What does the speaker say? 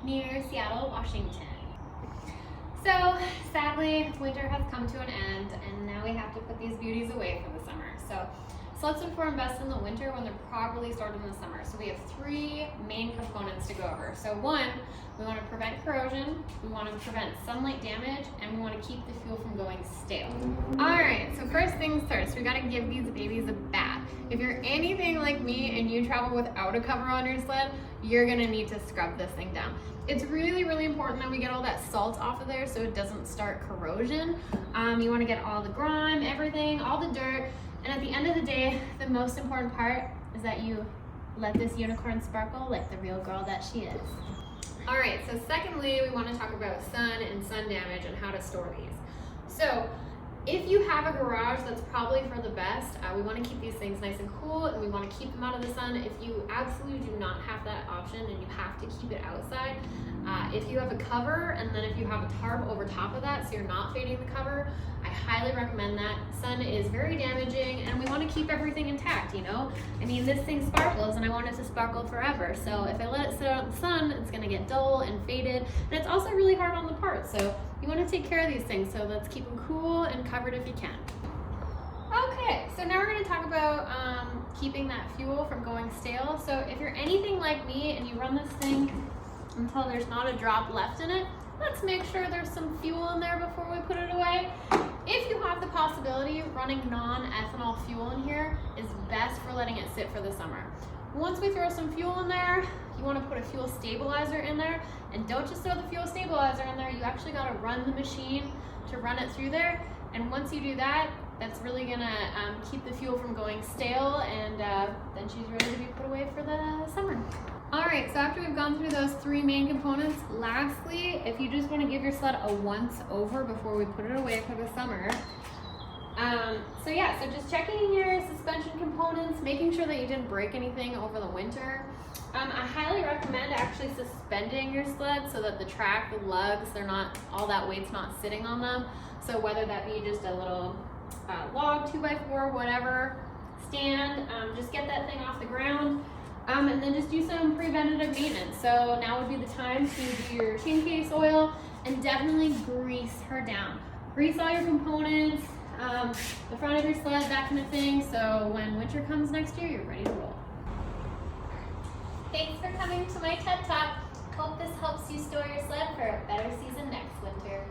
near Seattle, Washington. So sadly, winter has come to an end, and now we have to put these beauties away for the summer. So let's look for invest in the winter when they're properly stored in the summer. So we have three main components to go over. So one, we want to prevent corrosion, we want to prevent sunlight damage, and we want to keep the fuel from going stale. All right, so first things first, we got to give these babies a bath. If you're anything like me and you travel without a cover on your sled, you're gonna need to scrub this thing down. It's really, really important that we get all that salt off of there so it doesn't start corrosion. You want to get all the grime, everything, all the dirt. And at the end of the day, the most important part is that you let this unicorn sparkle like the real girl that she is. All right, so secondly, we want to talk about sun and sun damage and how to store these. So if you have a garage, that's probably for the best. We want to keep these things nice and cool, and we want to keep them out of the sun. If you absolutely do not have that option and you have to keep it outside, if you have a cover and then if you have a tarp over top of that so you're not fading the cover, I highly recommend that. Sun is very damaging, and we want to keep everything intact, you know? I mean, this thing sparkles and I want it to sparkle forever. So if I let it sit out in the sun, it's going to get dull and faded, and it's also really hard on the parts. So you want to take care of these things, so let's keep them cool and covered if you can. Okay, so now we're going to talk about keeping that fuel from going stale. So if you're anything like me and you run this thing until there's not a drop left in it, let's make sure there's some fuel in there before we put it away. If you have the possibility, running non-ethanol fuel in here is best for letting it sit for the summer. Once we throw some fuel in there, you want to put a fuel stabilizer in there, and don't just throw the fuel stabilizer in there, you actually got to run the machine to run it through there. And once you do that, that's really gonna keep the fuel from going stale, and then she's ready to be put away for the summer. All right, so after we've gone through those three main components, lastly, if you just want to give your sled a once over before we put it away for the summer, so just checking your suspension components, making sure that you didn't break anything over the winter. I highly recommend actually suspending your sled so that the track, the lugs, they're not, all that weight's not sitting on them. So whether that be just a little log, 2x4, whatever, stand, just get that thing off the ground. And then just do some preventative maintenance. So now would be the time to do your chain case oil and definitely grease her down. Grease all your components, the front of your sled, that kind of thing. So when winter comes next year, you're ready to roll. Thanks for coming to my TED Talk. Hope this helps you store your sled for a better season next winter.